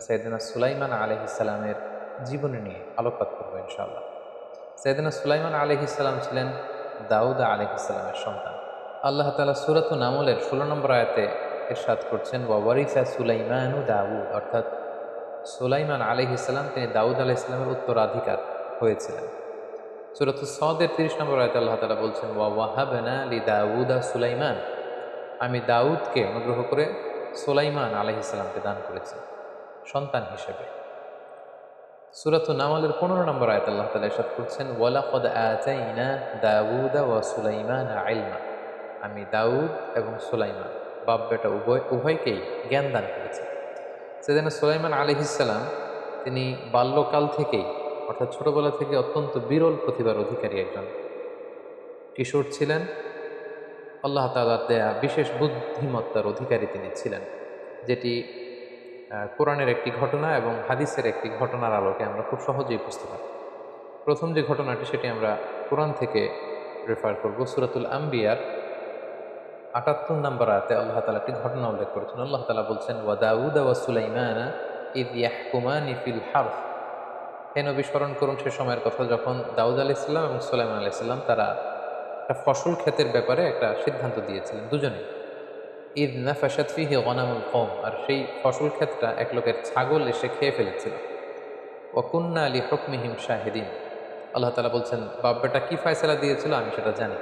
সাইয়েদনা সুলাইমান আলাইহিসসালামের জীবনী নিয়ে আলোকপাত করবো ইনশাআল্লাহ। সাইয়েদনা সুলাইমান আলাইহিসসালাম ছিলেন দাউদ আলাইহিসসালামের সন্তান। আল্লাহ তাআলা সূরাত নামলের ১৬ নম্বর আয়াতে ইরশাদ করছেন, ওয়া ওয়ারিসা সুলাইমানু দাউদ, অর্থাৎ সুলাইমান আলাইহিসসালাম তিনি দাউদ আলাইহিসসালামের উত্তরাধিকার হয়েছিলেন। সূরাত সদের ৩০ নম্বর আয়াতে আল্লাহ তাআলা বলছেন, ওয়া ওয়াহাবনা লিদাউদা সুলাইমান, আমি দাউদকে অনুগ্রহ করে সুলাইমান আলাইহিসসালামকে দান করেছি সন্তান হিসেবে। সূরাত নামলের ১৫ নম্বর আয়াতে আল্লাহ তাআলা ইরশাদ করছেন, ওয়ালাকাদ আতাইনা দাউদা ওয়া সুলাইমানা ইলমা, আমি দাউদ এবং সুলাইমান বাপ বেটা উভয়কেই জ্ঞান দান করেছি। সেদিন সুলাইমান আলাইহিসসালাম তিনি বাল্যকাল থেকেই অর্থাৎ ছোটবেলা থেকে অত্যন্ত বিরল প্রতিভার অধিকারী একজন কিশোর ছিলেন। আল্লাহ তাআলার দেয়া বিশেষ বুদ্ধিমত্তার অধিকারী তিনি ছিলেন, যেটি কোরআনের একটি ঘটনা এবং হাদিসের একটি ঘটনার আলোকে আমরা খুব সহজেই বুঝতে পারি। প্রথম যে ঘটনাটি সেটি আমরা কোরআন থেকে রেফার করব। সূরাতুল আম্বিয়ার ৭৮ নম্বর আয়াতে আল্লাহ তাআলা একটি ঘটনা উল্লেখ করেছেন। আল্লাহ তাআলা বলছেন, ওয়া দাউদা ওয়া সুলাইমানা ইয ইয়াহকুমানি ফিল হারথ, হে নবী স্মরণ করুন সে সময়ের কথা যখন দাউদ আলাইহিস সালাম এবং সুলাইমান আলাইহিস সালাম তারা একটা ফসল ক্ষেতের ব্যাপারে একটা সিদ্ধান্ত দিয়েছিলেন দুজনেই। ইদ নাফাশাত ফিহি গনামুল কওম, আর সেই ফসল ক্ষেতটা এক লোকের ছাগল এসে খেয়ে ফেলেছিল। ওয়া কুন্না লিহুকমিহিম শাহিদিন, আল্লাহ তাআলা বলছেন বাপ বেটা কি ফয়সালা দিয়েছিল আমি সেটা জানি।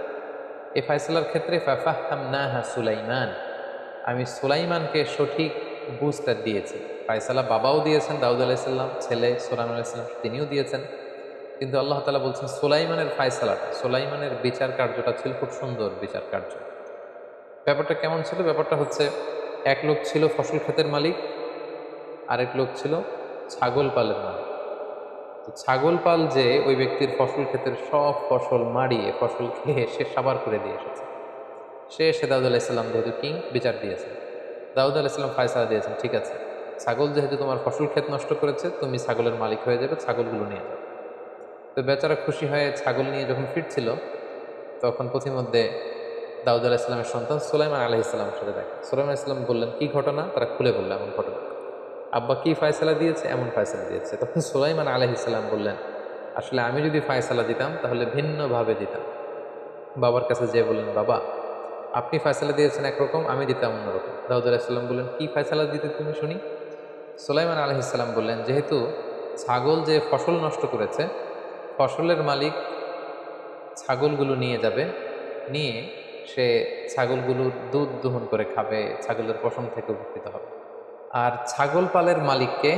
এই ফয়সালার ক্ষেত্রে ফাফাহহামনাহা সুলাইমান, আমি সুলাইমানকে সঠিক বুঝটা দিয়েছি। ফয়সালা বাবাও দিয়েছেন দাউদ আলাইহিস সালাম, ছেলে সুলাইমান আলাইহিস সালাম তিনিও দিয়েছেন, কিন্তু আল্লাহ তাআলা বলছেন সুলাইমানের ফয়সালাটা, সুলাইমানের বিচার কার্যটা ছিল খুব সুন্দর বিচার কার্য। ব্যাপারটা কেমন ছিল? ব্যাপারটা হচ্ছে, এক লোক ছিল ফসল ক্ষেতের মালিক, আরেক লোক ছিল ছাগল পালের মালিক। তো ছাগল পাল যে ওই ব্যক্তির ফসল ক্ষেতের সব ফসল মাড়িয়ে ফসল খেয়ে সে সাবার করে দিয়ে এসেছে। সে এসে দাউদ আলাইহিস সালাম যেহেতু কিং, বিচার দিয়েছেন। দাউদ আলাইহিস সালাম ফায়সালা দিয়েছেন, ঠিক আছে, ছাগল যেহেতু তোমার ফসল ক্ষেত নষ্ট করেছে, তুমি ছাগলের মালিক হয়ে যাবে, ছাগলগুলো নিয়ে যাবে। তো বেচারা খুশি হয়ে ছাগল নিয়ে যখন ফিরছিল, তখন পথিমধ্যে দাউদ আলাইহিস সালামের সন্তান সুলাইমান আলাইহিস সালামের সাথে দেখা। সুলাইমান আলাইহিস সালাম বললেন, কি ঘটনা? তারা খুলে বলল এমন ঘটনা। আব্বা কি ফয়সালা দিয়েছে? এমন ফয়সালা দিয়েছে। তখন সুলাইমান আলাইহিস সালাম বললেন, আসলে আমি যদি ফয়সালা দিতাম তাহলে ভিন্নভাবে দিতাম। বাবার কাছে যেয়ে বললেন, বাবা আপনি ফয়সালা দিয়েছেন একরকম, আমি দিতাম অন্যরকম। দাউদ আলাইহিস সালাম বললেন, কি ফয়সালা দিতে তুমি শুনি? সুলাইমান আলাইহিস সালাম বললেন, যেহেতু ছাগল যে ফসল নষ্ট করেছে, ফসলের মালিক ছাগলগুলো নিয়ে যাবে, নিয়ে সে ছাগলগুলোর দুধ দহন করে খাবে, ছাগলের পশম থেকে উপকৃত হবে। আর ছাগল পালের মালিককে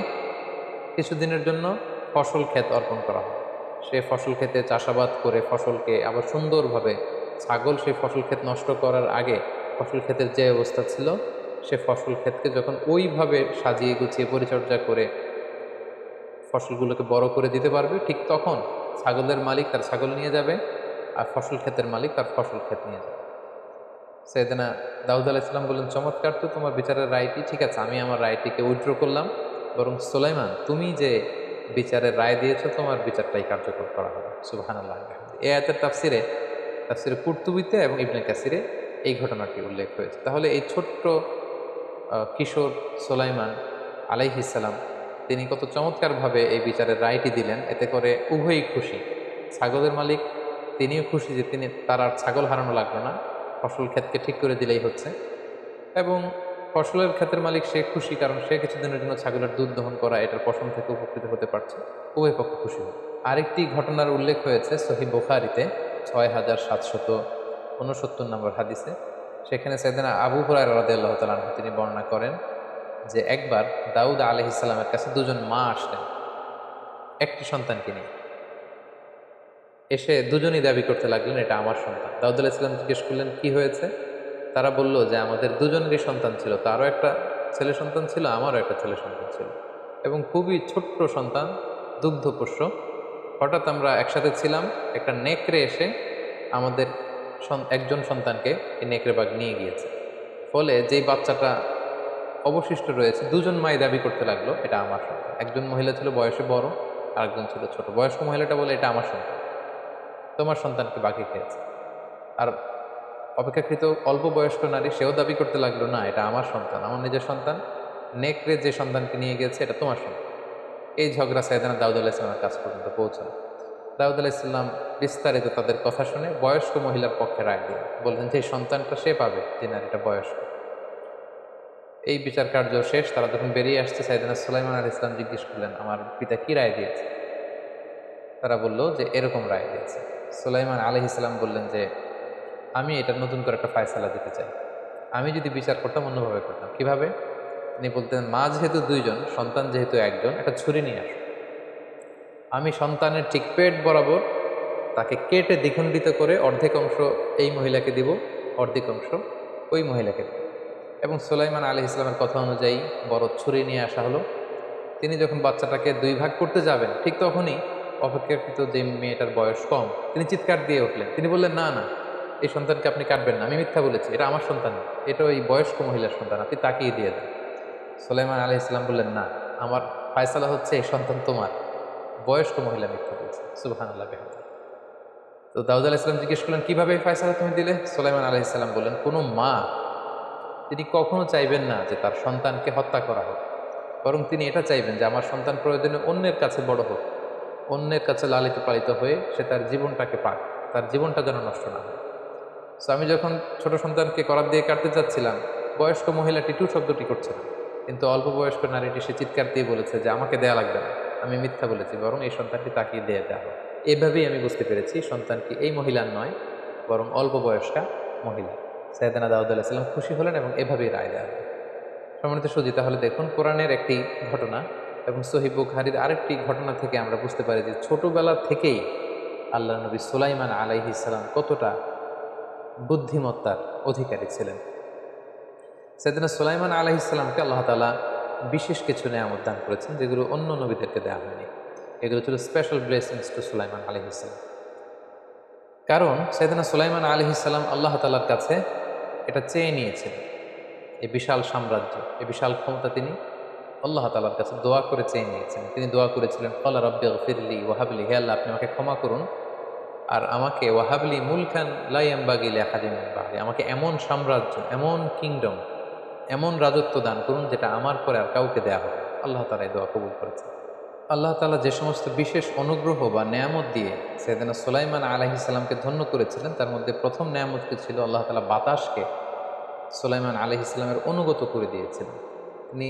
কিছুদিনের জন্য ফসল ক্ষেত অর্পণ করা হবে। সে ফসল ক্ষেতে চাষাবাদ করে ফসলকে আবার সুন্দরভাবে, ছাগল সেই ফসল ক্ষেত নষ্ট করার আগে ফসল ক্ষেতের যে অবস্থা ছিল, সে ফসল ক্ষেতকে যখন ওইভাবে সাজিয়ে গুছিয়ে পরিচর্যা করে ফসলগুলোকে বড় করে দিতে পারবে, ঠিক তখন ছাগলের মালিক তার ছাগল নিয়ে যাবে, আর ফসল ক্ষেতের মালিক তার ফসল ক্ষেত নিয়ে যাবে। সাইয়েদনা দাউদ আলাইহিস সালাম বললেন, চমৎকার তো তোমার বিচারের রায়টি, ঠিক আছে আমি আমার রায়টিকে উইথড্র করলাম, বরং সুলাইমান তুমি যে বিচারের রায় দিয়েছো তোমার বিচারটাই কার্যকর করা হবে। সুবহানাল্লাহ। এই আয়াতের তাফসিরে কুরতুবিতে এবং ইবনে কাসিরে এই ঘটনাটি উল্লেখ হয়েছে। তাহলে এই ছোট্ট কিশোর সুলাইমান আলাইহিস সালাম তিনি কত চমৎকারভাবে এই বিচারের রায়টি দিলেন, এতে করে উভয়ই খুশি। ছাগলের মালিক তিনিও খুশি যে তার আর ছাগল হারানো লাগলো না, ফসল ক্ষেতকে ঠিক করে দিলেই হচ্ছে, এবং ফসলের ক্ষেতের মালিক সে খুশি, কারণ সে কিছুদিনের জন্য ছাগলের দুধ দহন করা, এটার পশম থেকে উপকৃত হতে পারছে। উভয় পক্ষ খুশি হয়। আরেকটি ঘটনার উল্লেখ হয়েছে সহিহ বুখারীতে ৬৭৬৯ নম্বর হাদিসে। সেখানে সাইয়েদনা আবু হুরায়রা রাদিয়াল্লাহু তাআলা আনহু তিনি বর্ণনা করেন যে একবার দাউদ আলাইহিস সালামের কাছে দুজন মা আসলেন একটি সন্তানকে নিয়ে। এসে দুজনই দাবি করতে লাগলেন, এটা আমার সন্তান। দাউদ আলাইহিস সালাম জিজ্ঞেস করলেন, কি হয়েছে? তারা বলল যে আমাদের দুজনেরই সন্তান ছিল, তারও একটা ছেলে সন্তান ছিল, আমারও একটা ছেলে সন্তান ছিল, এবং খুবই ছোট্ট সন্তান, দুগ্ধপোষ্য। হঠাৎ আমরা একসাথে ছিলাম, একটা নেকড়ে এসে আমাদের একজন সন্তানকে এই নেকড়ে বাঘ নিয়ে গিয়েছে। ফলে যেই বাচ্চাটা অবশিষ্ট রয়েছে, দুজন মাই দাবি করতে লাগলো এটা আমার সন্তান। একজন মহিলা ছিল বয়সে বড়, আরেকজন ছিল ছোট। বয়স্ক মহিলাটা বলে এটা আমার সন্তান, তোমার সন্তানকে বাঘে খেয়েছে। আর অপেক্ষাকৃত অল্প বয়স্ক নারী সেও দাবি করতে লাগলো, না এটা আমার সন্তান, আমার নিজের সন্তান, নেকড়ে যে সন্তানকে নিয়ে গেছে এটা তোমার সন্তান। এই ঝগড়া সাইয়েদনা দাউদ আলাইহিসসালামের কাছ পর্যন্ত পৌঁছায়। দাউদ আলাইহিসসালাম বিস্তারিত তাদের কথা শুনে বয়স্ক মহিলার পক্ষে রায় দিলেন, বললেন যে সন্তানটা সে পাবে যে নারীটা বয়স্ক। এই বিচার কার্য শেষ। তারা যখন বেরিয়ে আসছে, সাইয়েদনা সুলাইমান আলাইহিস সালাম জিজ্ঞেস করলেন, আমার পিতা কি রায় দিয়েছে? তারা বলল যে এরকম রায় দিয়েছে। সুলাইমান আলাইহিস সালাম বললেন যে আমি এটা নতুন করে একটা ফায়সালা দিতে চাই। আমি যদি বিচার করতাম অন্যভাবে করতাম। কিভাবে? তিনি বলতেন, মা যেহেতু দুইজন, সন্তান যেহেতু একজন, একটা ছুরি নিয়ে আসো। আমি সন্তানের ঠিক পেট বরাবর তাকে কেটে দ্বিখণ্ডিত করে অর্ধেক অংশ এই মহিলাকে দিব, অর্ধেক অংশ ওই মহিলাকে দিব। এবং সুলাইমান আলাইহিস সালামের কথা অনুযায়ী বড় ছুরি নিয়ে আসা হলো। তিনি যখন বাচ্চাটাকে দুই ভাগ করতে যাবেন, ঠিক তখনই অপেক্ষাকৃত যে মেয়েটার বয়স কম, তিনি চিৎকার দিয়ে উঠলেন। তিনি বললেন, না না, এই সন্তানকে আপনি কাটবেন না, আমি মিথ্যা বলেছি, এটা আমার সন্তান না, এটা ওই বয়স্ক মহিলার সন্তান, আপনি তাকিয়ে দিয়ে দেন। সুলাইমান আলাইহিস সালাম বললেন, না, আমার ফায়সালা হচ্ছে এই সন্তান তোমার, বয়স্ক মহিলা মিথ্যা বলছে। সুবহানাল্লাহ। তো দাউদ আলাইহিস সালাম জিজ্ঞেস করলেন, কিভাবে এই ফায়সালা তুমি দিলে? সুলাইমান আলাইহিস সালাম বললেন, কোনো মা তিনি কখনো চাইবেন না যে তার সন্তানকে হত্যা করা হোক, বরং তিনি এটা চাইবেন যে আমার সন্তান প্রয়োজনে অন্যের কাছে বড় হোক, অন্যের কাছে লালিত পালিত হয়ে সে তার জীবনটাকে পাক, তার জীবনটা যেন নষ্ট না হয়। সো আমি যখন ছোট সন্তানকে করাত দিয়ে কাটতে চাচ্ছিলাম, বয়স্ক মহিলাটি টু শব্দটি করছে না, কিন্তু অল্প বয়স্ক নারীটি সে চিৎকার দিয়ে বলেছে যে আমাকে দেয়া লাগবে না, আমি মিথ্যা বলেছি, বরং এই সন্তানটি তাকিয়ে দিয়ে দেওয়া হোক। এভাবেই আমি বুঝতে পেরেছি সন্তানটি এই মহিলার নয়, বরং অল্প বয়স্কা মহিলা। সাইয়েদনা দাউদ আলাইহিস সালাম খুশি হলেন এবং এভাবেই রায় দেওয়া হয়। সম্মানিত সুধী, তাহলে দেখুন কোরআনের একটি ঘটনা এবং সহিহ বুখারীর আরেকটি ঘটনা থেকে আমরা বুঝতে পারি যে ছোটবেলা থেকেই আল্লাহ নবী সুলাইমান আলাইহিস সালাম কতটা বুদ্ধিমত্তার অধিকারী ছিলেন। সাইয়েদনা সুলাইমান আলাইহিস সালামকে আল্লাহ তাআলা বিশেষ কিছু নেয়ামত দান করেছেন, যেগুলো অন্য নবীদেরকে দেওয়া হয়নি। এগুলো ছিল স্পেশাল ব্লেসিংস টু সুলাইমান আলাইহিস সালাম। কারণ সাইয়েদনা সুলাইমান আলাইহিস সালাম আল্লাহ তাআলার কাছে এটা চেয়ে নিয়েছিলেন, এই বিশাল সাম্রাজ্য, এই বিশাল ক্ষমতা তিনি আল্লাহ তাআলার কাছে দোয়া করে চেয়ে নিয়েছেন। তিনি দোয়া করেছিলেন, ক্বালা রাব্বিগফিরলি ওয়াহাবলি, হে আল্লাহ আপনি আমাকে ক্ষমা করুন আর আমাকে ওয়াহাবলি মুলকান লা ইয়ানবাগি লিআহাদিন মিন বা'দি, আমাকে এমন সাম্রাজ্য, এমন কিংডম, এমন রাজত্ব দান করুন যেটা আমার পরে আর কাউকে দেয়া হবে। আল্লাহ তাআলা এই দোয়া কবুল করেছেন। আল্লাহ তাআলা যে সমস্ত বিশেষ অনুগ্রহ বা নেয়ামত দিয়ে সাইয়েদনা সুলাইমান আলাইহিস সালামকে ধন্য করেছিলেন, তার মধ্যে প্রথম নেয়ামতটি ছিল আল্লাহ তাআলা বাতাসকে সুলাইমান আলাইহিস সালামের অনুগত করে দিয়েছিলেন। তিনি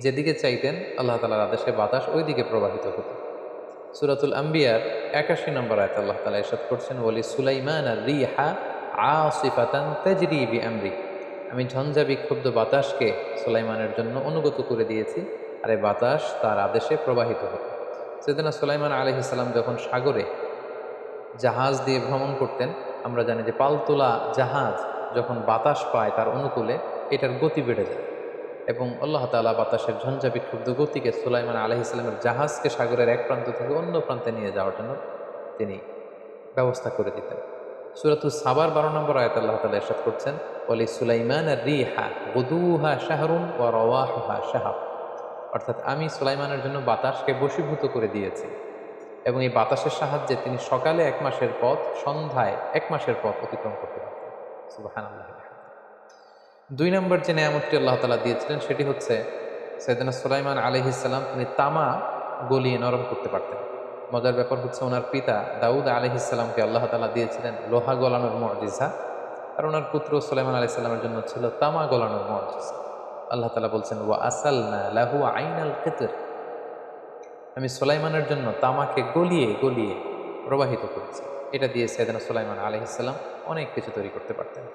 যেদিকে চাইতেন আল্লাহ তাআলার আদেশে বাতাস ওই দিকে প্রবাহিত হতো। সূরাতুল আম্বিয়ার ৮১ নম্বর আয়াতে আল্লাহ তাআলা ইরশাদ করছেন, ওয়ালি সুলাইমান আর-রিহা আসিফাতান তাজরি বিআমরি, আমি ঝঞ্ঝা বিক্ষুব্ধ বাতাসকে সুলাইমানের জন্য অনুগত করে দিয়েছি, আর এই বাতাস তার আদেশে প্রবাহিত হতো। সাইয়েদনা সুলাইমান আলাইহিস সালাম যখন সাগরে জাহাজ দিয়ে ভ্রমণ করতেন, আমরা জানি যে পালতোলা জাহাজ যখন বাতাস পায় তার অনুকূলে, এটার গতি বেড়ে যায় এবং আল্লাহ তাআলা বাতাসের ঝঞ্ঝা বিক্ষুব্ধ গতিকে সুলাইমান আলাইহিস সালামের জাহাজকে সাগরের এক প্রান্ত থেকে অন্য প্রান্তে নিয়ে যাওয়ার জন্য তিনি ব্যবস্থা করে দিতেন। সূরাতুস সাবার ১২ নম্বর আয়াতে আল্লাহ তাআলা ইরশাদ করছেন, ওয়ালি সুলাইমান আর-রিহা গুদুহা শাহরুন ওয়া রাওয়াহুহা শাহর, অর্থাৎ আমি সুলাইমানের জন্য বাতাসকে বশীভূত করে দিয়েছি এবং এই বাতাসের সাহায্যে তিনি সকালে ১ মাসের পথ, সন্ধ্যায় ১ মাসের পথ অতিক্রম করতে পারতেন। সুবহানাল্লাহ। ২ নম্বর যে নেয়ামতটি আল্লাহ তাআলা দিয়েছিলেন সেটি হচ্ছে সাইয়েদনা সুলাইমান আলাইহিস সালাম তিনি তামা গলিয়ে নরম করতে পারতেন। মজার ব্যাপার হচ্ছে ওনার পিতা দাউদ আলাইহিস সালামকে আল্লাহ তাআলা দিয়েছিলেন লোহা গলানোর মুআজিজা, আর ওনার পুত্র সুলাইমান আলাইহিস সালামের জন্য ছিল তামা গলানোর মুআজিজা। আল্লাহ তাআলা বলছেন, ওয়া আসালনা লাহু আইনাল কিতর, আমি সুলাইমানের জন্য তামাকে গলিয়ে গলিয়ে প্রবাহিত করেছি। এটা দিয়ে সাইয়েদনা সুলাইমান আলাইহিস সালাম অনেক কিছু তৈরি করতে পারতেন।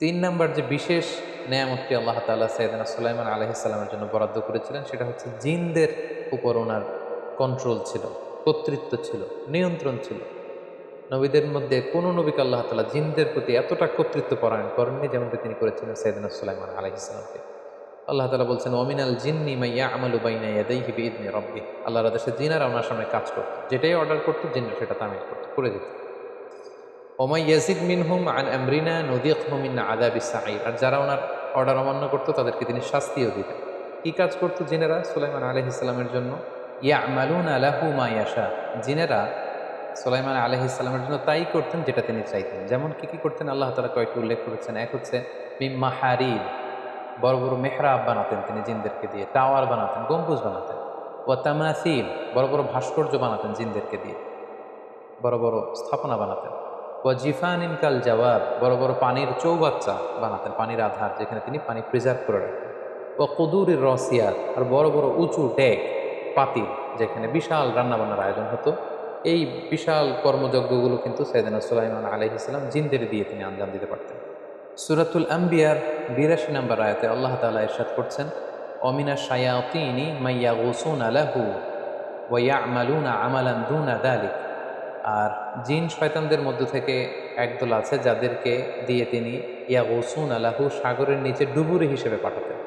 ৩ নম্বর যে বিশেষ নেয়ামতটি আল্লাহ তাআলা সাইয়েদনা সুলাইমান আলাইহিস সালামের জন্য বরাদ্দ করেছিলেন সেটা হচ্ছে জিনদের উপর ওনার কন্ট্রোল ছিল, কর্তৃত্ব ছিল, নিয়ন্ত্রণ ছিল। নবীদের মধ্যে কোনো নবীকে আল্লাহ তাআলা জিনদের প্রতি এতটা কর্তৃত্ব পরায়ণ করেননি যেমনটি তিনি করেছিলেন সাইয়েদনা সুলাইমান আলাইহিস সালামকে। আল্লাহ তাআলা বলছেন, ওয়ামিনাল জিন্নি মান ইয়া'মালু বাইনা ইয়াদাইহি বিইذনি রাব্বিহ, আল্লাহর আদেশে জিনেরা ওনার সামনে কাজ করত, যেটাই অর্ডার করত জিনরা সেটা তামিল করত, করে দিত। ওমা ইয়াজিদ মিনহুম আন আমরিনা নুযিকহু মিন আযাবিস সাঈর, আর যারা ওনার অর্ডার অমান্য করতো তাদেরকে তিনি শাস্তিও দিতেন। কি কাজ করতো জিনেরা সুলাইমান আলাইহিস সালামের জন্য? ইয়া'মালুনা লাহু মা ইয়াশা, জিনেরা সুলাইমান আলাইহিস সালামের জন্য তাই করতেন যেটা তিনি চাইতেন। যেমন কি কি করতেন আল্লাহ তাআলা কয়েকটি উল্লেখ করেছেন। এক হচ্ছে মিন মাহারিব, বড় বড় মেহরাব বানাতেন তিনি জিনদেরকে দিয়ে, টাওয়ার বানাতেন, গম্বুজ বানাতেন। ও তামাসিল, বড় বড় ভাস্কর্য বানাতেন জিনদেরকে দিয়ে, বড় বড় স্থাপনা বানাতেন। ও জিফানিন কাল জাওয়াব, বড় বড় পানির চৌবাচ্চা বানাতেন, পানির আধার যেখানে তিনি পানি প্রিজার্ভ করে রাখতেন। ও কুদুরির রসিয়াত, আর বড় বড় উঁচু ডেক, পাতিল, যেখানে বিশাল রান্নাবান্নার আয়োজন হতো। এই বিশাল কর্মযজ্ঞগুলো কিন্তু সাইয়েদনা সুলাইমান আলাইহিস সালাম জিনদের দিয়ে তিনি আঞ্জাম দিতে পারতেন। সূরাতুল আম্বিয়ার ৮২ নম্বর আয়াতে আল্লাহ তাআলা ইরশাদ করছেন, অমিনা শায়াতিনি মাইয়াগুসুনা লাহু ওয়া ইয়া'মালুনা আমালান দুনা যালিক। আর জিন শয়তানদের মধ্য থেকে একদল আছে যাদেরকে দিয়ে তিনি ইয়াগুসুনা লাহু, সাগরের নিচে ডুবুরি হিসেবে পাঠাতেন।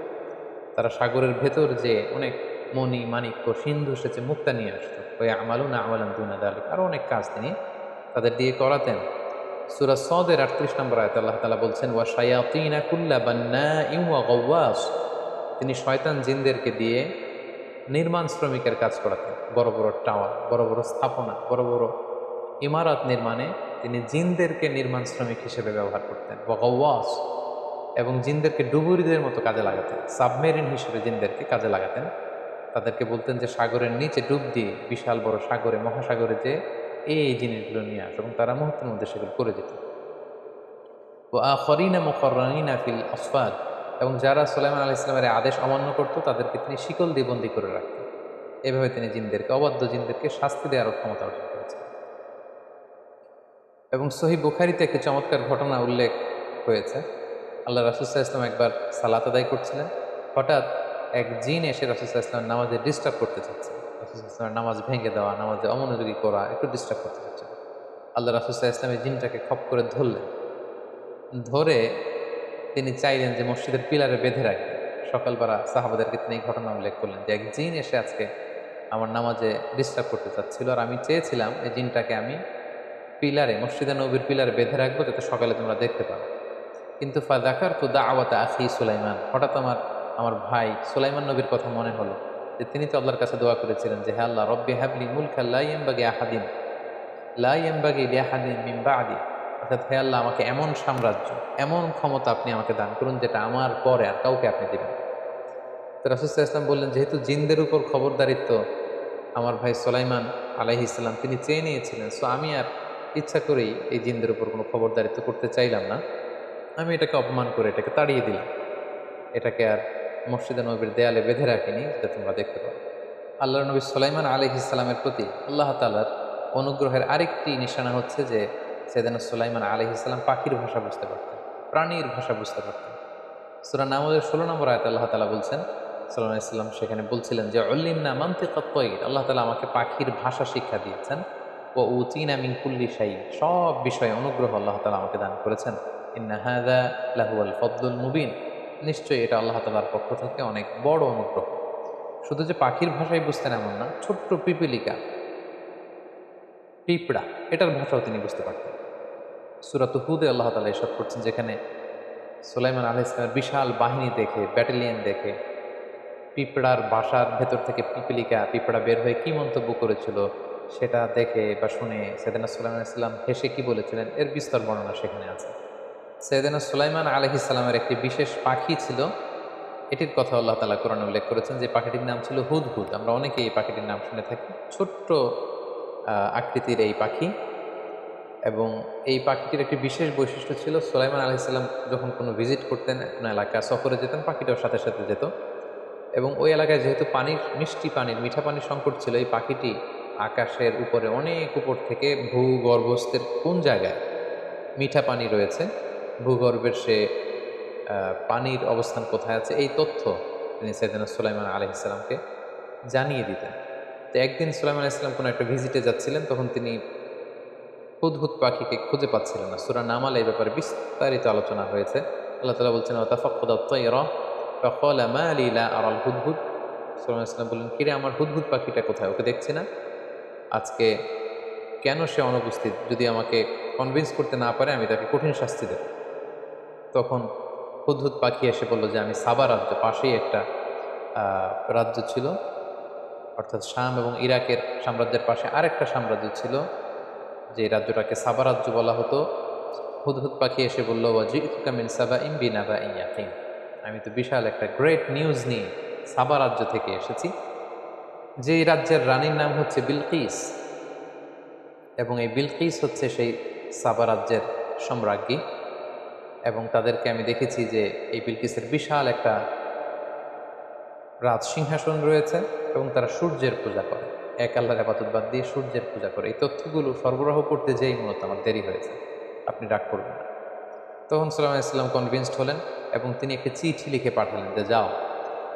তারা সাগরের ভেতর যে অনেক মণি মাণিক্য সিন্ধু সেচে মুক্তা নিয়ে আসতো। ওই আমালুনা আমালান দুনা যালিক, আরও অনেক কাজ তিনি তাদের দিয়ে করাতেন। সূরা সদের ৩৮ নম্বর আয়াতে আল্লাহ তাআলা বলছেন, ওয়া শায়াতিনা কুল্লা বান্নাইন ওয়া গাওয়াস। তিনি শয়তান জিনদেরকে দিয়ে নির্মাণ শ্রমিকের কাজ করাতেন। বড় বড় টাওয়ার, বড় বড় স্থাপনা, বড় বড় ইমারত নির্মাণে তিনি জিনদেরকে নির্মাণ শ্রমিক হিসেবে ব্যবহার করতেন। ওয়া গাওয়াস, এবং জিনদেরকে ডুবুরিদের মতো কাজে লাগাতেন, সাবমেরিন হিসেবে জিনদেরকে কাজে লাগাতেন। তাদেরকে বলতেন যে সাগরের নিচে ডুব দিয়ে বিশাল বড় সাগরে, মহাসাগরে যে এই জিনিসগুলো নিয়ে আস, এবং তারা মুহূর্তের মধ্যে সেগুলো করে যেত। ও আখরিনা মুকররানিনা ফিল আসফাদ, এবং যারা সুলাইমান আলাইহিস সালামের আদেশ অমান্য করত তাদেরকে তিনি শিকল দিয়ে বন্দী করে রাখতেন। এভাবে তিনি জিনদেরকে, অবাধ্য জিনদেরকে শাস্তি দেওয়ার ক্ষমতা অর্জন করেছেন। এবং সহিহ বুখারীতে একটি চমৎকার ঘটনা উল্লেখ হয়েছে। আল্লাহ রাসূল সাল্লাল্লাহু আলাইহি ওয়াসাল্লাম একবার সালাত আদায় করছিলেন। হঠাৎ এক জিন এসে রাসূল সাল্লাল্লাহু আলাইহি ওয়াসাল্লাম নামাজে ডিস্টার্ব করতে চাচ্ছে। রাসূল সাল্লাল্লাহু আলাইহি ওয়াসাল্লাম নামাজ ভেঙে দেওয়া, নামাজে অমনোযোগী করা, একটু ডিস্টার্ব করতে চাচ্ছে। আল্লাহ রাসূল সাল্লাল্লাহু আলাইহি ওয়াসাল্লাম এই জিনটাকে খপ করে ধরলেন। ধরে তিনি চাইলেন যে মসজিদের পিলারে বেঁধে রাখবেন। সকালবেলা সাহাবাদেরকে তিনি এই ঘটনা উল্লেখ করলেন যে এক জিন এসে আজকে আমার নামাজে ডিস্টার্ব করতে চাচ্ছিল, আর আমি চেয়েছিলাম এই জিনটাকে আমি পিলারে, মসজিদে নববীর পিলারে বেঁধে রাখবো যাতে সকালে তোমরা দেখতে পারো। কিন্তু ফাযাকারতু দাওয়াতা আখি সুলাইমান, হঠাৎ আমার ভাই সুলাইমান নবীর কথা মনে হলো যে তিনি তো আল্লাহর কাছে দোয়া করেছিলেন যে হে আল্লাহ, রব্বি হাবলি মুলকান লা ইয়ানবাগি লিআহাদিন মিন বা'দি, অর্থাৎ হে আল্লাহ, আমাকে এমন সাম্রাজ্য, এমন ক্ষমতা আপনি আমাকে দান করুন যেটা আমার পরে আর কাউকে আপনি দিবেন। তো রাসূল সাল্লাল্লাহু আলাইহি ওয়াসাল্লাম বললেন, যেহেতু জিনদের উপর খবরদারিত্ব আমার ভাই সুলাইমান আলাইহিস সালাম তিনি চেয়ে নিয়েছিলেন, সো আমি আর ইচ্ছা করেই এই জিনদের উপর কোনো খবরদারিত্ব করতে চাইলাম না। আমি এটাকে অপমান করে এটাকে তাড়িয়ে দিলাম। এটাকে আর মসজিদে নবীর দেয়ালে বেঁধে রাখিনি যাতে তোমরা দেখতে পারো। আল্লাহর নবী সুলাইমান আলাইহিস সালামের প্রতি আল্লাহ তাআলার অনুগ্রহের আরেকটি নিশানা হচ্ছে যে সাইয়েদনা সুলাইমান আলাইহিস সালাম পাখির ভাষা বুঝতে পারতেন, প্রাণীর ভাষা বুঝতে পারতেন। সূরা নামলের ১৬ নম্বর আয়াতে আল্লাহ তাআলা বলছেন, সুলাইমান আলাইহিস সালাম সেখানে বলছিলেন যে উল্লিমনা মানতিকাত তায়র, আল্লাহ তাআলা আমাকে পাখির ভাষা শিক্ষা দিয়েছেন। ওয়া উতিনা মিন কুল্লি শাই, সব বিষয়ে অনুগ্রহ আল্লাহ তাআলা আমাকে দান করেছেন। ইন্না হাযা লাহুয়াল ফাদলুল মুবিন, নিশ্চয়ই এটা আল্লাহ তাআলার পক্ষ থেকে অনেক বড় অনুগ্রহ। শুধু যে পাখির ভাষাই বুঝতেন এমন না, ছোট্ট পিপিলিকা, পিঁপড়া, এটার ভাষাও তিনি বুঝতে পারতেন। সূরাত হুদে আল্লাহ তাআলা ইরশাদ করছেন, যেখানে সুলাইমান আলাইহিস সালামের বিশাল বাহিনী দেখে, ব্যাটালিয়ন দেখে, পিঁপড়ার বাসার ভেতর থেকে পিঁপড়া বের হয়ে কি মন্তব্য করেছিল সেটা দেখে বা শুনে সাইয়েদনা সুলাইমান আলাইহিস সালাম হেসে কি বলেছিলেন, এর বিস্তর বর্ণনা সেখানে আছে। সাইয়েদনা সুলাইমান আলাইহিস সালামের একটি বিশেষ পাখি ছিল, এটির কথা আল্লাহ তাআলা কোরআনে উল্লেখ করেছেন যে পাখিটির নাম ছিল হুদহুদ। আমরা অনেকেই এই পাখিটির নাম শুনে থাকি। ছোট্ট আকৃতির এই পাখি, এবং এই পাখিটির একটি বিশেষ বৈশিষ্ট্য ছিল, সুলাইমান আলাইহিস সালাম যখন কোনো ভিজিট করতেন, কোনো এলাকা সফরে যেতেন, পাখিটাও সাথে সাথে যেত। এবং ওই এলাকায় যেহেতু মিষ্টি পানির, মিঠা পানির সংকট ছিল, এই পাখিটি আকাশের উপরে অনেক উপর থেকে ভূগর্ভস্থের কোন জায়গায় মিঠা পানি রয়েছে, ভূগর্ভের সে পানির অবস্থান কোথায় আছে, এই তথ্য তিনি সাইয়েদনা সুলাইমান আলাইহিস সালামকে জানিয়ে দিতেন। তো একদিন সুলাইমান আলাইহিস সালাম কোনো একটা ভিজিটে যাচ্ছিলেন, তখন তিনি হুদহুদ পাখিকে খুঁজে পাচ্ছিলেন না। সূরা নামালে এই ব্যাপারে বিস্তারিত আলোচনা হয়েছে। আল্লাহ তাআলা বলছেন, ওয়া তাফাক্কাদাত তায়রা ফাকালা মা লি লা আরাল হুদহুদ। সুলাইমান আলাইহিস সালাম বললেন, কিরে, আমার হুদহুদ পাখিটা কোথায়, ওকে দেখছি না। আজকে কেন সে অনুপস্থিত? যদি আমাকে কনভিন্স করতে না পারে আমি তাকে কঠিন শাস্তি দেব। তখন হুদহুদ পাখি এসে বলল যে আমি সাবা রাজ্য, পাশেই একটা রাজ্য ছিল, অর্থাৎ শাম এবং ইরাকের সাম্রাজ্যের পাশে আরেকটা সাম্রাজ্য ছিল, যে রাজ্যটাকে সাবা রাজ্য বলা হতো। হুদহুদ পাখি এসে বলল, ওয়াজিতুকা মিন সাবাইন বিনাবাইন ইয়াকিন, আমি তো বিশাল একটা গ্রেট নিউজ নিয়ে সাবা রাজ্য থেকে এসেছি, যে এই রাজ্যের রানীর নাম হচ্ছে বিলকিস, এবং এই বিলকিস হচ্ছে সেই সাবা রাজ্যের সম্রাজ্ঞী। এবং তাদেরকে আমি দেখেছি যে এই বিলকিসের বিশাল একটা রাজ সিংহাসন রয়েছে, এবং তারা সূর্যের পূজা করে, এক আল্লাহর আবাদত বাদ দিয়ে সূর্যের পূজা করে। এই তথ্যগুলো সরবরাহ করতে যেই মূলত আমার দেরি হয়েছে, আপনি রাগ করবেন না। তখন সাল্লাল্লাহু আলাইহি ওয়াসাল্লাম কনভিন্সড হলেন এবং তিনি একটি চিঠি লিখে পাঠালেন যে যাও,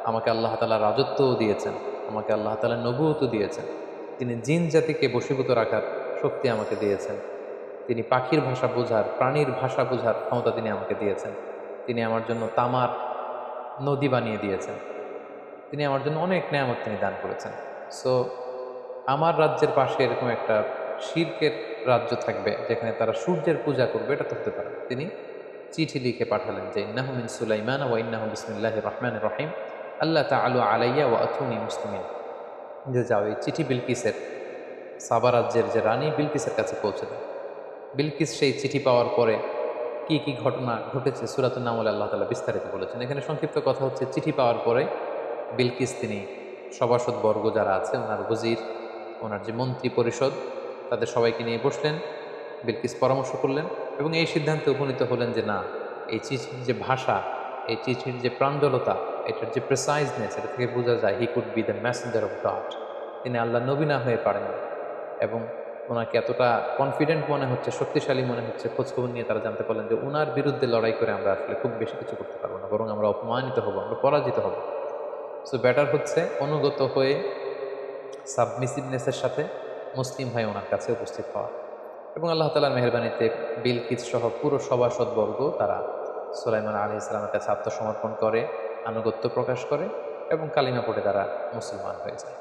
আমাকে আল্লাহ তাআলা রাজত্বও দিয়েছেন, আমাকে আল্লাহ তাআলা নবুয়তও দিয়েছেন, তিনি জিন জাতিকে বশীভূত রাখার শক্তি আমাকে দিয়েছেন, তিনি পাখির ভাষা বোঝার, প্রাণীর ভাষা বোঝার ক্ষমতা তিনি আমাকে দিয়েছেন, তিনি আমার জন্য তামার নদী বানিয়ে দিয়েছেন, তিনি আমার জন্য অনেক নেয়ামত তিনি দান করেছেন। সো আমার রাজ্যের পাশে এরকম একটা শিরকের রাজ্য থাকবে যেখানে তারা সূর্যের পূজা করবে, এটা তো হতে পারে না। তিনি চিঠি লিখে পাঠালেন যে ইন্নাহু মিন সুলাইমান ওয়া ইন্নাহু বিসমিল্লাহির রহমানির রহিম আল্লাহ তাআলু আলাইয়া ওয়া আতুনি মুসলিমিন, যে যাও এই চিঠি বিলকিসের, সাবা রাজ্যের যে রানী বিলকিসের কাছে পৌঁছে দেয়। বিলকিস সেই চিঠি পাওয়ার পরে কি কি ঘটনা ঘটেছে সূরাতুন নামলে আল্লাহ তাআলা বিস্তারিত বলেছেন। এখানে সংক্ষিপ্ত কথা হচ্ছে, চিঠি পাওয়ার পরে বিলকিস তিনি সভাসদ বর্গ যারা আছে, ওনার ওজির, ওনার যে মন্ত্রী পরিষদ, তাদের সবাইকে নিয়ে বসলেন। বিলকিস পরামর্শ করলেন এবং এই সিদ্ধান্তে উপনীত হলেন যে না, এই চিঠির যে ভাষা, এই চিঠির যে প্রাঞ্জলতা, এটার যে প্রেসাইজনেস, এটা থেকে বোঝা যায় he could be the Messenger of god, তিনি আল্লাহ নবী না হয়ে পারেন। এবং ওনাকে এতটা কনফিডেন্ট মনে হচ্ছে, শক্তিশালী মনে হচ্ছে, খোঁজখবর নিয়ে তারা জানতে পারলেন যে ওনার বিরুদ্ধে লড়াই করে আমরা আসলে খুব বেশি কিছু করতে পারবো না, বরং আমরা অপমানিত হব, আমরা পরাজিত হব। সো বেটার হচ্ছে অনুগত হয়ে সাবমিসিভনেসের সাথে মুসলিম হয়ে ওনার কাছে উপস্থিত হওয়া। এবং আল্লাহ তাআলার মেহেরবানিতে বিলকিস সহ পুরো সভাসদবর্গ তারা সুলাইমান আলাইহিস সালামের কাছে আত্মসমর্পণ করে, আনুগত্য প্রকাশ করে এবং কালিমা পড়ে তারা মুসলমান হয়ে যায়।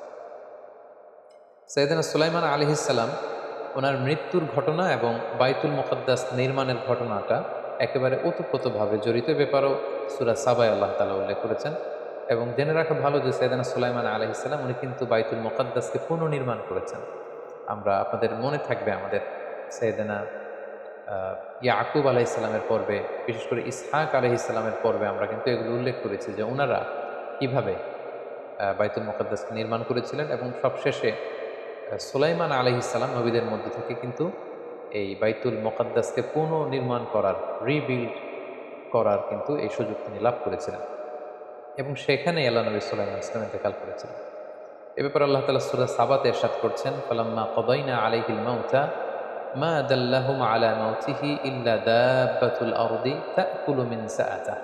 সাইয়েদনা সুলাইমান আলাইহিস সালাম ওনার মৃত্যুর ঘটনা এবং বাইতুল মুকাদ্দাস নির্মাণের ঘটনাটা একেবারে ওতপ্রোতভাবে জড়িত, ব্যাপারও সূরা সাবায় আল্লাহ তাআলা উল্লেখ করেছেন। এবং জেনে রাখা ভালো যে সাইয়েদনা সুলাইমান আলাইহিস সালাম উনি কিন্তু বাইতুল মুকাদ্দাসকে পুনর্নির্মাণ করেছেন। আমরা, আপনাদের মনে থাকবে আমাদের সাইয়েদনা ইয়াকুব আলাইহিস সালামের পর্বে, বিশেষ করে ইসহাক আলাইহিস সালামের পর্বে আমরা কিন্তু এগুলো উল্লেখ করেছি যে ওনারা কিভাবে বাইতুল মুকাদ্দাসকে নির্মাণ করেছিলেন। এবং সবশেষে সুলাইমান আলাইহিস সালাম নবীদের মধ্যে থেকে কিন্তু এই বাইতুল মুকাদ্দাসকে পুনর্নির্মাণ করার, রিবিল্ড করার কিন্তু এই সুযোগ তিনি লাভ করেছিলেন। এবং সেখানে আল্লাহ নবী সুলাইমান ইসলাম ইন্তেকাল করেছিলেন। এ ব্যাপারে আল্লাহ তাআলা সূরা সাবাতে ইরশাদ করছেন, ফালাম্মা কাদাইনা আলাইহিল মাউতা মা দাল্লাহুম আলা মাউতিহি ইল্লা দাব্বাতুল আরদি তাকুলু মিন সাআতা।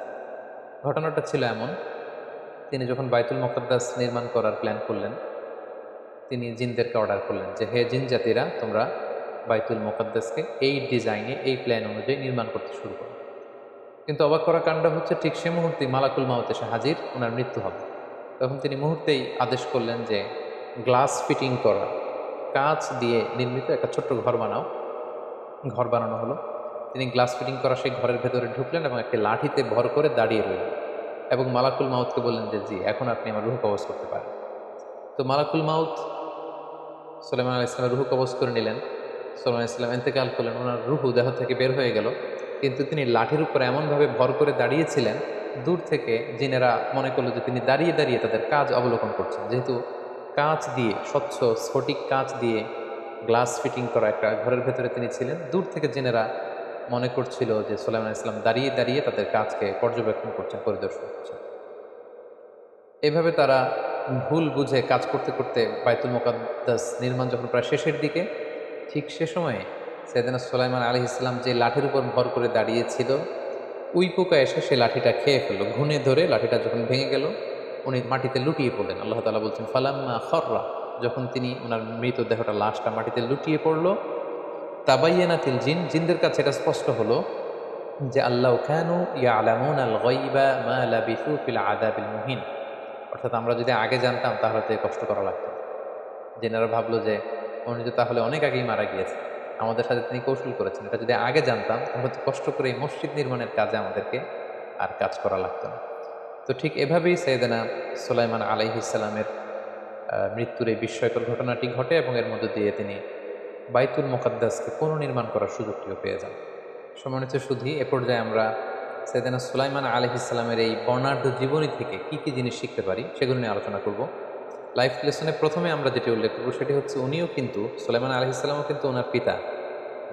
ঘটনাটা ছিল এমন, তিনি যখন বাইতুল মুকাদ্দাস নির্মাণ করার প্ল্যান করলেন, তিনি জিনদেরকে অর্ডার করলেন যে হে জিন জাতিরা, তোমরা বাইতুল মুকাদ্দাসকে এই ডিজাইনে, এই প্ল্যান অনুযায়ী নির্মাণ করতে শুরু করো। কিন্তু অবাক করা কাণ্ড হচ্ছে, ঠিক সে মুহূর্তেই মালাকুল মাউত এসে হাজির, ওনার মৃত্যু হবে। তখন তিনি মুহূর্তেই আদেশ করলেন যে গ্লাস ফিটিং করা, কাঁচ দিয়ে নির্মিত একটা ছোট্ট ঘর বানাও। ঘর বানানো হলো। তিনি গ্লাস ফিটিং করা সেই ঘরের ভেতরে ঢুকলেন এবং একটি লাঠিতে ভর করে দাঁড়িয়ে রইলেন এবং মালাকুল মাউতকে বললেন যে জি, এখন আপনি আমার রূহ কবজ করতে পারেন। তো মালাকুল মাউত সুলাইমান আলাইহিস সালামের রূহ কবজ করে নিলেন। সুলাইমান আলাইহিস সালাম ইন্তেকাল করলেন, ওনার রূহ দেহ থেকে বের হয়ে গেল। কিন্তু তিনি লাঠির উপর এমনভাবে ভর করে দাঁড়িয়েছিলেন, দূর থেকে জিনেরা মনে করলো যে তিনি দাঁড়িয়ে দাঁড়িয়ে তাদের কাজ অবলোকন করছেন। যেহেতু কাঁচ দিয়ে, স্বচ্ছ স্ফটিক কাঁচ দিয়ে গ্লাস ফিটিং করা একটা ঘরের ভেতরে তিনি ছিলেন, দূর থেকে জিনেরা মনে করছিল যে সুলাইমান আলাইহিস সালাম দাঁড়িয়ে দাঁড়িয়ে তাদের কাজকে পর্যবেক্ষণ করছেন, পরিদর্শন করছেন। এভাবে তারা ভুল বুঝে কাজ করতে করতে বাইতুল মুকাদ্দাস নির্মাণ যখন প্রায় শেষের দিকে, ঠিক সে সময়ে সাইয়েদনা সুলাইমান আলাইহিস সালাম যে লাঠির উপর ভর করে দাঁড়িয়েছিল, উই পোকা এসে সে লাঠিটা খেয়ে ফেলল। ঘুণে ধরে লাঠিটা যখন ভেঙে গেল, উনি মাটিতে লুটিয়ে পড়লেন। আল্লাহ তাআলা বলছেন ফালাম্মা খররা, যখন তিনি ওনার মৃতদেহটা, লাশটা মাটিতে লুটিয়ে পড়ল, তাবাইয়ানাতিল জিন, জিনদের কাছে এটা স্পষ্ট হলো যে আল্লাহ কানু ইয়ালামুনাল গায়বা মা লাবিসু ফিল আযাবিল মুহিন। অর্থাৎ আমরা যদি আগে জানতাম তাহলে তো কষ্ট করা লাগতো না। জেনারা ভাবলো যে উনি তো তাহলে অনেক আগেই মারা গিয়েছে, আমাদের সাথে তিনি কৌশল করেছেন, এটা যদি আগে জানতাম তাহলে তো কষ্ট করে এই মসজিদ নির্মাণের কাজে আমাদেরকে আর কাজ করা লাগতো না। তো ঠিক এভাবেই সাইয়েদনা সুলাইমান আলাইহিস সালামের মৃত্যুর এই বিস্ময়কর ঘটনাটি ঘটে এবং এর মধ্য দিয়ে তিনি বাইতুল মুকাদ্দাসকে পুনর্নির্মাণ করার সুযোগটিও পেয়ে যান। সম্মানিত সুধী, এ পর্যায়ে আমরা সাইয়েদনা সুলাইমান আলাইহিস সালামের এই বর্ণাঢ্য জীবনী থেকে কি কি জিনিস শিখতে পারি সেগুলো নিয়ে আলোচনা করব। লাইফ লেসনে প্রথমে আমরা যেটি উল্লেখ করবো সেটি হচ্ছে উনিও কিন্তু সুলাইমান আলাইহিস সালামও কিন্তু ওনার পিতা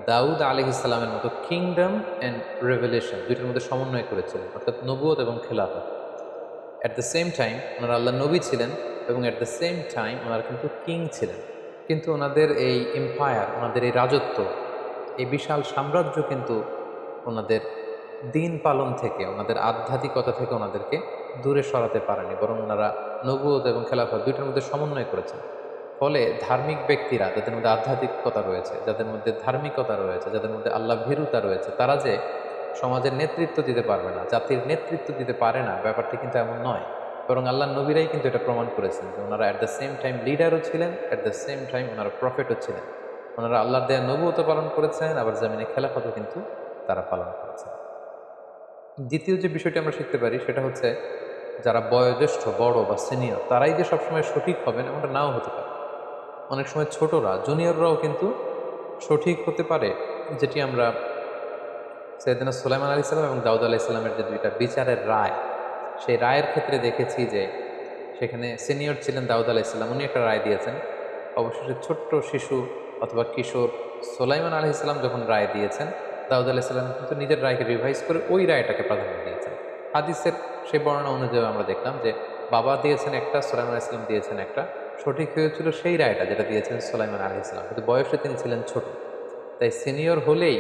দাউদ আলাইহিস সালামের মতো কিংডম অ্যান্ড রেভেলেশন দুইটার মধ্যে সমন্বয় করেছিলেন, অর্থাৎ নবুয়ত এবং খেলাফত। অ্যাট দ্য সেম টাইম ওনারা আল্লাহ নবী ছিলেন এবং অ্যাট দ্য সেম টাইম ওনারা কিন্তু কিং ছিলেন। কিন্তু ওনাদের এই এম্পায়ার, ওনাদের এই রাজত্ব, এই বিশাল সাম্রাজ্য কিন্তু ওনাদের দিন পালন থেকে, ওনাদের আধ্যাত্মিকতা থেকে ওনাদেরকে দূরে সরাতে পারেনি, বরং ওনারা নবুয়ত এবং খেলাফত দুইটার মধ্যে সমন্বয় করেছেন। ফলে ধার্মিক ব্যক্তিরা, যাদের মধ্যে আধ্যাত্মিকতা রয়েছে, যাদের মধ্যে ধার্মিকতা রয়েছে, যাদের মধ্যে আল্লাহ ভীরুতা রয়েছে, তারা যে সমাজের নেতৃত্ব দিতে পারবে না, জাতির নেতৃত্ব দিতে পারে না, ব্যাপারটি কিন্তু এমন নয়। বরং আল্লাহ নবীরাই কিন্তু এটা প্রমাণ করেছেন যে ওনারা অ্যাট দ্য সেম টাইম লিডারও ছিলেন, অ্যাট দ্য সেম টাইম ওনারা প্রফেটও ছিলেন। ওনারা আল্লাহর দেয়া নবুয়ত পালন করেছেন, আবার জামিনে খেলাফতও কিন্তু তারা পালন করেছেন। দ্বিতীয় যে বিষয়টি আমরা শিখতে পারি সেটা হচ্ছে যারা বয়োজ্যেষ্ঠ, বড় বা সিনিয়র, তারাই যে সবসময় সঠিক হবেন এমনটা নাও হতে পারে। অনেক সময় ছোটরা, জুনিয়ররাও কিন্তু সঠিক হতে পারে, যেটি আমরা সাইয়েদনা সুলাইমান আলাইহিস সালাম এবং দাউদ আলাইহিস সালামের যে দুইটা বিচারের রায়, সেই রায়ের ক্ষেত্রে দেখেছি যে সেখানে সিনিয়র ছিলেন দাউদ আলাইহিস সালাম, উনি একটা রায় দিয়েছেন। অবশেষে ছোট্ট শিশু অথবা কিশোর সুলাইমান আলাইহিস সালাম যখন রায় দিয়েছেন, দাউদ আলাইহিস সালাম কিন্তু নিজের রায়কে রিভাইজ করে ওই রায়টাকে প্রাধান্য দিয়েছেন। হাদিসের সেই বর্ণনা অনুযায়ী আমরা দেখলাম যে বাবা দিয়েছেন একটা, সুলাইমান আলাইহিস সালাম দিয়েছেন একটা, সঠিক হয়েছিল সেই রায়টা যেটা দিয়েছেন সুলাইমান আলাইহিস সালাম, কিন্তু বয়সে তিনি ছিলেন ছোট। তাই সিনিয়র হলেই,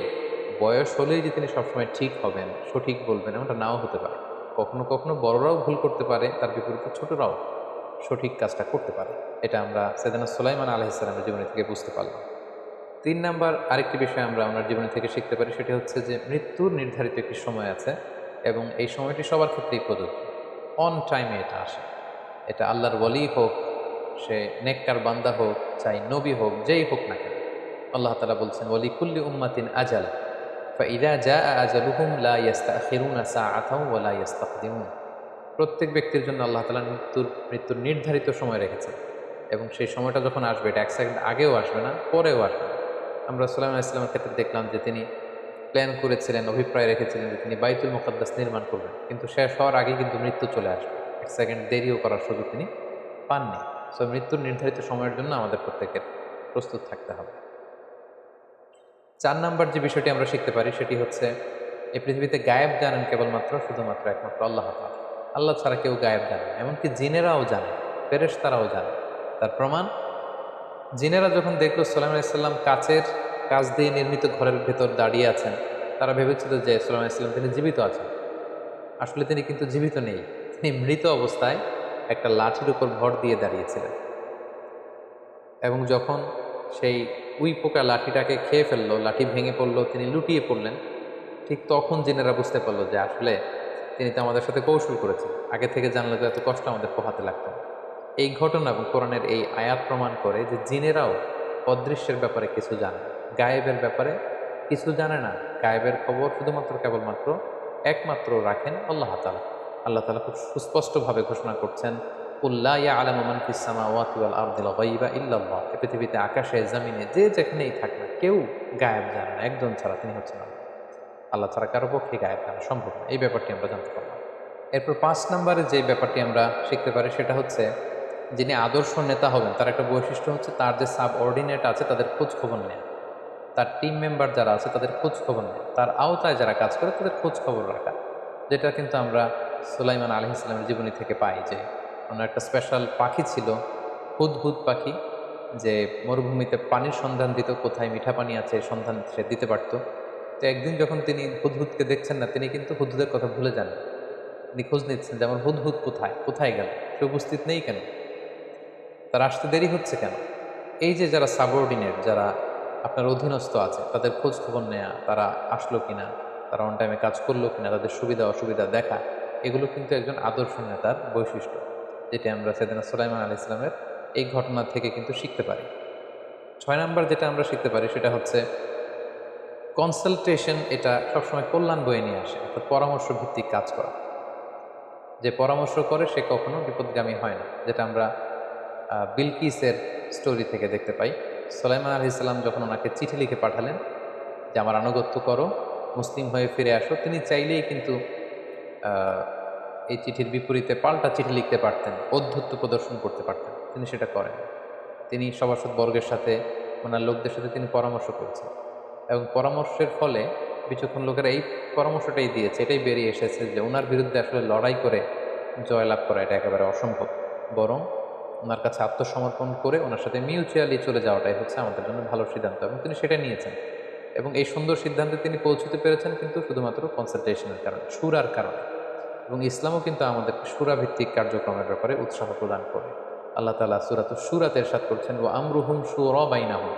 বয়স হলেই যে তিনি সবসময় ঠিক হবেন, সঠিক বলবেন এমনটা নাও হতে পারে। কখনো কখনো বড়রাও ভুল করতে পারে, তার বিপরীতে ছোটরাও সঠিক কাজটা করতে পারে। এটা আমরা সাইয়েদনা সুলাইমান আলাইহিস সালামের জীবনী থেকে বুঝতে পারলাম। ৩ নাম্বার আরেকটি বিষয় আমরা ওনার জীবনী থেকে শিখতে পারি, সেটি হচ্ছে যে মৃত্যুর নির্ধারিত একটি সময় আছে এবং এই সময়টি সবার ক্ষেত্রেই প্রযোজ্য। অন টাইমে এটা আসে। এটা আল্লাহর ওয়ালি হোক, সে নেককার বান্দা হোক, চাই নবী হোক, যেই হোক না কেন। আল্লাহ তাআলা বলছেন ওয়ালি কুল্লি উম্মাতিন আজাল ফাইদা জাআ আজালুহুম লা ইস্তাখিরুনা সাআতাও ওয়া লা ইস্তাকদিমুন। প্রত্যেক ব্যক্তির জন্য আল্লাহ তাআলা মৃত্যুর নির্ধারিত সময় রেখেছেন এবং সেই সময়টা যখন আসবে এটা এক সেকেন্ড আগেও আসবে না, পরেও আসবে না। আমরা সুলাইমান আলাইহিস সালামের ক্ষেত্রে দেখলাম যে তিনি প্ল্যান করেছিলেন, অভিপ্রায় রেখেছিলেন যে তিনি বাইতুল মুকাদ্দাস নির্মাণ করবেন, কিন্তু শেষ হওয়ার আগে কিন্তু মৃত্যু চলে আসবে। এক সেকেন্ড দেরিও করার সুযোগ তিনি পাননি। সো মৃত্যুর নির্ধারিত সময়ের জন্য আমাদের প্রত্যেকের প্রস্তুত থাকতে হবে। ৪ নাম্বার যে বিষয়টি আমরা শিখতে পারি সেটি হচ্ছে এই পৃথিবীতে গায়েব জানেন কেবলমাত্র শুধুমাত্র একমাত্র আল্লাহ তাআলা। আল্লাহ ছাড়া কেউ গায়েব জানে না, এমনকি জিনেরাও জানে, ফেরেশতারাও জানে। তার প্রমাণ, জিনেরা যখন দেখলো সুলাইমান আলাইহিস সালাম কাচের কাচ দিয়ে নির্মিত ঘরের ভেতর দাঁড়িয়ে আছেন, তারা ভেবেছিল যে সুলাইমান আলাইহিস সালাম তিনি জীবিত আছেন। আসলে তিনি কিন্তু জীবিত নেই, তিনি মৃত অবস্থায় একটা লাঠির উপর ভর দিয়ে দাঁড়িয়েছিলেন। এবং যখন সেই উই পোকা লাঠিটাকে খেয়ে ফেললো, লাঠি ভেঙে পড়লো, তিনি লুটিয়ে পড়লেন, ঠিক তখন জিনেরা বুঝতে পারলো যে আসলে তিনি তো আমাদের সাথে কৌশল করেছেন, আগে থেকে জানলে তো এত কষ্ট আমাদের পোহাতে লাগতো না। এই ঘটনা এবং কোরআনের এই আয়াত প্রমাণ করে যে জিনেরাও অদৃশ্যের ব্যাপারে কিছু জানে, গায়েবের ব্যাপারে কিছু জানে না। গায়েবের খবর শুধুমাত্র কেবলমাত্র একমাত্র রাখেন আল্লাহ তাআলা। আল্লাহ তাআলা খুব সুস্পষ্টভাবে ঘোষণা করছেন কুল লা ইয়ালামু মান ফিস সামাওয়াতি ওয়াল আরদিল গায়বা ইল্লাল্লাহ। এই পৃথিবীতে আকাশে জমিনে যে যেখানেই থাক না, কেউ গায়েব জানে না, একজন ছাড়া, তিনি হচ্ছেন আল্লাহ। আল্লাহ ছাড়া কারো পক্ষে গায়েব জানা সম্ভব না। এই ব্যাপারটি আমরা জানতে পারলাম। এরপর ৫ নম্বরে যে ব্যাপারটি আমরা শিখতে পারি সেটা হচ্ছে যিনি আদর্শ নেতা হবেন তার একটা বৈশিষ্ট্য হচ্ছে তার যে সাব অর্ডিনেট আছে তাদের খোঁজ খবর নেয়, তার টিম মেম্বার যারা আছে তাদের খোঁজ খবর নেয়, তার আওতায় যারা কাজ করে তাদের খোঁজ খবর রাখা। যেটা কিন্তু আমরা সুলাইমান আলাইহিস সালামের জীবনী থেকে পাই যে ওনার একটা স্পেশাল পাখি ছিল, হুদহুদ পাখি, যে মরুভূমিতে পানির সন্ধান দিত, কোথায় মিঠা পানি আছে সন্ধান সে দিতে পারত। তো একদিন যখন তিনি হুদহুদকে দেখছেন না, তিনি কিন্তু হুদহুদের কথা ভুলে যান, তিনি খোঁজ নিচ্ছেন যে আমার হুদহুদ কোথায়, কোথায় গেল, সে উপস্থিত নেই কেন, তার আসতে দেরি হচ্ছে কেন। এই যে যারা সাবঅর্ডিনেট, যারা আপনার অধীনস্থ আছে, তাদের খোঁজ খবর নেয়া, তারা আসলো কিনা, তারা অন টাইমে কাজ করলো কিনা, তাদের সুবিধা অসুবিধা দেখা, এগুলো কিন্তু একজন আদর্শ নেতার বৈশিষ্ট্য, যেটা আমরা সাইয়েদনা সুলাইমান আলাইহিস সালামের এই ঘটনা থেকে কিন্তু শিখতে পারি। ৬ নাম্বার যেটা আমরা শিখতে পারি সেটা হচ্ছে কনসালটেশন, এটা সবসময় কল্যাণ বয়ে নিয়ে আসে, অর্থাৎ পরামর্শ ভিত্তিক কাজ করা। যে পরামর্শ করে সে কখনো বিপদগামী হয় না, যেটা আমরা বিলকিসের স্টোরি থেকে দেখতে পাই। সুলাইমান আলাইহিস সালাম যখন ওনাকে চিঠি লিখে পাঠালেন যে আমার আনুগত্য করো, মুসলিম হয়ে ফিরে আসো, তিনি চাইলেই কিন্তু আহ, এই চিঠির বিপরীতে পাল্টা চিঠি লিখতে পারতেন, ঔদ্ধত্য প্রদর্শন করতে পারতেন, তিনি সেটা করেন। তিনি সভাসদ বর্গের সাথে, ওনার লোকদের সাথে তিনি পরামর্শ করছেন, এবং পরামর্শের ফলে বিচক্ষণ লোকেরা এই পরামর্শটাই দিয়েছে, এটাই বেরিয়ে এসেছে যে ওনার বিরুদ্ধে আসলে লড়াই করে জয়লাভ করা এটা একেবারে অসম্ভব, বরং ওনার কাছে আত্মসমর্পণ করে ওনার সাথে মিউচুয়ালি চলে যাওয়াটাই হচ্ছে আমাদের জন্য ভালো সিদ্ধান্ত, এবং তিনি সেটা নিয়েছেন। এবং এই সুন্দর সিদ্ধান্তে তিনি পৌঁছতে পেরেছেন কিন্তু শুধুমাত্র কনসালটেশনের কারণে, সুরার কারণে। এবং ইসলামও কিন্তু আমাদেরকে সুরাভিত্তিক কার্যক্রমের ব্যাপারে উৎসাহ প্রদান করে। আল্লাহ তাআলা সূরাতুশ শূরাতে ইরশাদ করছেন, ওয়া আমরুহুম শুরা বাইনাহুম,